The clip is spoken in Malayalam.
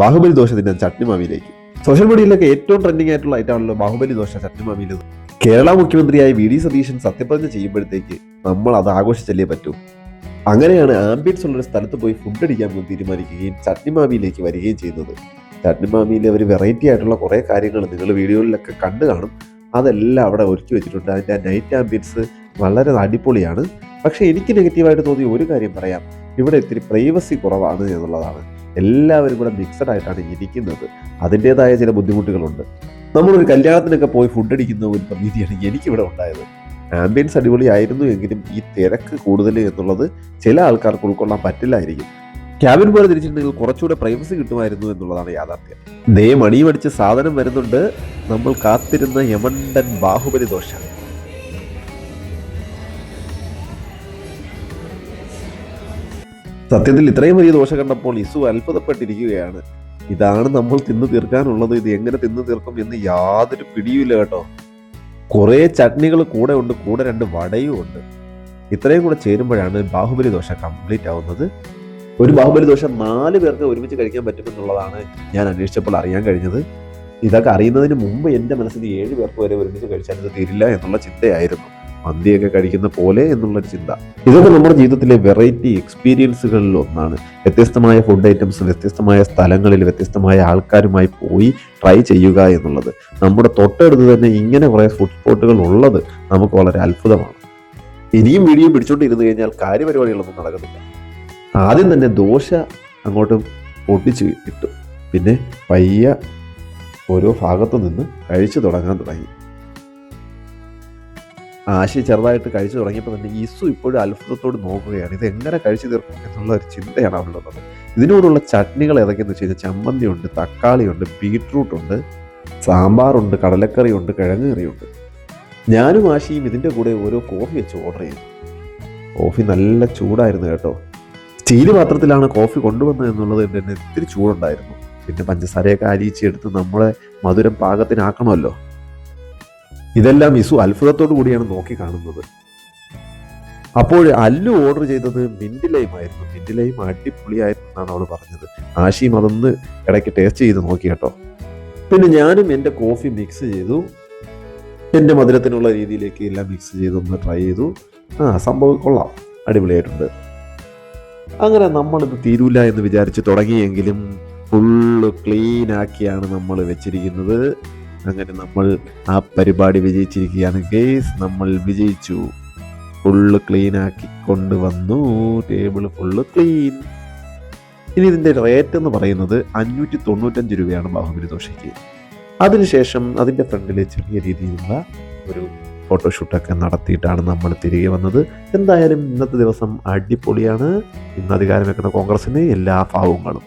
ബാഹുബലി ദോശ തിന്നാൻ ചട്നിമാവിയിലേക്ക്. സോഷ്യൽ മീഡിയയിലൊക്കെ ഏറ്റവും ട്രെൻഡിങ് ആയിട്ടുള്ള ഐറ്റമാണല്ലോ ബാഹുബലി ദോശ ചട്നിമാവിയിൽ. കേരള മുഖ്യമന്ത്രിയായ വി.ഡി. സതീശൻ സത്യപ്രതിജ്ഞ ചെയ്യുമ്പോഴത്തേക്ക് നമ്മൾ അത് ആഘോഷിച്ചല്ലേ പറ്റൂ. അങ്ങനെയാണ് ആംബിയൻസ് ഉള്ളൊരു സ്ഥലത്ത് പോയി ഫുഡ് അടിക്കാൻ പോയി തീരുമാനിക്കുകയും ചട്നിമാവിയിലേക്ക് വരികയും ചെയ്യുന്നത്. ചട്നിമാവിയിൽ അവർ വെറൈറ്റി ആയിട്ടുള്ള കുറേ കാര്യങ്ങൾ നിങ്ങൾ വീഡിയോയിലൊക്കെ കണ്ടു കാണും. അതെല്ലാം അവിടെ ഒരുക്കി വെച്ചിട്ടുണ്ട്. അതിൻ്റെ നൈറ്റ് ആംബിയൻസ് വളരെ അടിപൊളിയാണ്. പക്ഷേ എനിക്ക് നെഗറ്റീവായിട്ട് തോന്നിയ ഒരു കാര്യം പറയാം. ഇവിടെ ഇത്തിരി പ്രൈവസി കുറവാണ് എന്നുള്ളതാണ്. എല്ലാവരും കൂടെ മിക്സഡ് ആയിട്ടാണ് ഇരിക്കുന്നത്. അതിൻ്റെതായ ചില ബുദ്ധിമുട്ടുകളുണ്ട്. നമ്മളൊരു കല്യാണത്തിനൊക്കെ പോയി ഫുഡ് അടിക്കുന്ന ഒരു പ്രതീതിയാണ് എനിക്കിവിടെ ഉണ്ടായത്. ആംബിയൻസ് അടിപൊളിയായിരുന്നു എങ്കിലും ഈ തിരക്ക് കൂടുതൽ എന്നുള്ളത് ചില ആൾക്കാർക്ക് ഉൾക്കൊള്ളാൻ പറ്റില്ലായിരിക്കും. ക്യാബിൻ പോലെ തിരിച്ചിട്ടുണ്ടെങ്കിൽ കുറച്ചുകൂടെ പ്രൈവസി കിട്ടുമായിരുന്നു എന്നുള്ളതാണ് യാഥാർത്ഥ്യം. ദേ മണിയടിച്ച് സാധനം വരുന്നുണ്ട്. നമ്മൾ കാത്തിരുന്ന യമണ്ടൻ ബാഹുബലി ദോശ. സത്യത്തിൽ ഇത്രയും വലിയ ദോശ കണ്ടപ്പോൾ ഇസു അത്ഭുതപ്പെട്ടിരിക്കുകയാണ്. ഇതാണ് നമ്മൾ തിന്നു തീർക്കാനുള്ളത്. ഇത് എങ്ങനെ തിന്നു തീർക്കും എന്ന് യാതൊരു പിടിയുമില്ല കേട്ടോ. കുറേ ചട്നികൾ കൂടെ ഉണ്ട്, കൂടെ 2 വടയും ഉണ്ട്. ഇത്രയും കൂടെ ചേരുമ്പോഴാണ് ബാഹുബലി ദോശ കംപ്ലീറ്റ് ആവുന്നത്. ഒരു ബാഹുബലി ദോശ 4 പേർക്ക് ഒരുമിച്ച് കഴിക്കാൻ പറ്റുമെന്നുള്ളതാണ് ഞാൻ അന്വേഷിച്ചപ്പോൾ അറിയാൻ കഴിഞ്ഞത്. ഇതൊക്കെ അറിയുന്നതിന് മുമ്പ് എൻ്റെ മനസ്സിൽ 7 പേർക്ക് വരെ ഒരുമിച്ച് കഴിച്ചാൽ ഇത് തീരില്ല എന്നുള്ള ചിന്തയായിരുന്നു. മന്തിയൊക്കെ കഴിക്കുന്ന പോലെ എന്നുള്ളൊരു ചിന്ത. ഇതൊക്കെ നമ്മുടെ ജീവിതത്തിലെ വെറൈറ്റി എക്സ്പീരിയൻസുകളിൽ ഒന്നാണ്. വ്യത്യസ്തമായ ഫുഡ് ഐറ്റംസ് വ്യത്യസ്തമായ സ്ഥലങ്ങളിൽ വ്യത്യസ്തമായ ആൾക്കാരുമായി പോയി ട്രൈ ചെയ്യുക എന്നുള്ളത്. നമ്മുടെ തൊട്ടടുത്ത് തന്നെ ഇങ്ങനെ കുറേ ഫുഡ് സ്പോട്ടുകൾ ഉള്ളത് നമുക്ക് വളരെ അത്ഭുതമാണ്. ഇനിയും വീഡിയോ പിടിച്ചോണ്ടിരുന്നു കഴിഞ്ഞാൽ കാര്യപരിപാടികളൊന്നും നടക്കുന്നില്ല. ആദ്യം തന്നെ ദോശ അങ്ങോട്ട് പൊട്ടിച്ച് ഇട്ടു. പിന്നെ പയ്യ ഓരോ ഭാഗത്തു നിന്ന് കഴിച്ചു തുടങ്ങി. ആശി ചെറുതായിട്ട് കഴിച്ചു തുടങ്ങിയപ്പോൾ തന്നെ ഇസു ഇപ്പോഴും അത്ഭുതത്തോട് നോക്കുകയാണ്. ഇത് എങ്ങനെ കഴിച്ചു തീർക്കും എന്നുള്ള ഒരു ചിന്തയാണ് അവളുള്ളത്. ഇതിനോടുള്ള ചട്നികൾ ഏതൊക്കെയെന്ന് വെച്ച് കഴിഞ്ഞാൽ ചമ്മന്തിയുണ്ട്, തക്കാളിയുണ്ട്, ബീട്രൂട്ടുണ്ട്, സാമ്പാറുണ്ട്, കടലക്കറിയുണ്ട്, കിഴങ്ങ് കറിയുണ്ട്. ഞാനും ആശിയും ഇതിൻ്റെ കൂടെ ഓരോ കോഫി വെച്ച് ഓർഡർ ചെയ്തു. കോഫി നല്ല ചൂടായിരുന്നു കേട്ടോ. സ്റ്റീൽ പാത്രത്തിലാണ് കോഫി കൊണ്ടുവന്നത് എന്നുള്ളത് തന്നെ ഇത്തിരി ചൂടുണ്ടായിരുന്നു. പിന്നെ പഞ്ചസാരയൊക്കെ അലിയിച്ചെടുത്ത് നമ്മളെ മധുരം പാകത്തിനാക്കണമല്ലോ. ഇതെല്ലാം ഇസു അത്ഭുതത്തോടു കൂടിയാണ് നോക്കി കാണുന്നത്. അപ്പോൾ അല്ലു ഓർഡർ ചെയ്തത് മിന്റ് ലൈം ആയിരുന്നു. മിന്റ് ലൈം അടിപൊളിയായിരുന്നു എന്നാണ് അവൾ പറഞ്ഞത്. ആശിയും അതൊന്ന് ഇടയ്ക്ക് ടേസ്റ്റ് ചെയ്ത് നോക്കി കേട്ടോ. പിന്നെ ഞാനും എൻ്റെ കോഫി മിക്സ് ചെയ്തു. എൻ്റെ മധുരത്തിനുള്ള രീതിയിലേക്ക് എല്ലാം മിക്സ് ചെയ്തൊന്ന് ട്രൈ ചെയ്തു. സംഭവം കൊള്ളാം, അടിപൊളിയായിട്ടുണ്ട്. അങ്ങനെ നമ്മളിത് തീരൂല എന്ന് വിചാരിച്ച് തുടങ്ങിയെങ്കിലും ഫുള്ള് ക്ലീൻ ആക്കിയാണ് നമ്മൾ വെച്ചിരിക്കുന്നത്. അങ്ങനെ നമ്മൾ ആ പരിപാടി വിജയിച്ചിരിക്കുകയാണ് ഗൈസ്. നമ്മൾ വിജയിച്ചു. ഫുള്ള് ക്ലീൻ ആക്കി കൊണ്ടുവന്നു. Table full clean. ഇനി ഇതിൻ്റെ റേറ്റ് എന്ന് പറയുന്നത് 595 രൂപയാണ് ബാഹുബലി ദോശയ്ക്ക്. അതിനുശേഷം അതിൻ്റെ ഫ്രണ്ടിൽ ചെറിയ രീതിയിലുള്ള ഒരു ഫോട്ടോഷൂട്ടൊക്കെ നടത്തിയിട്ടാണ് നമ്മൾ തിരികെ വന്നത്. എന്തായാലും ഇന്നത്തെ ദിവസം അടിപൊളിയാണ്. ഇന്ന് അധികാരം വെക്കുന്ന കോൺഗ്രസിന് എല്ലാ ഭാവങ്ങളും.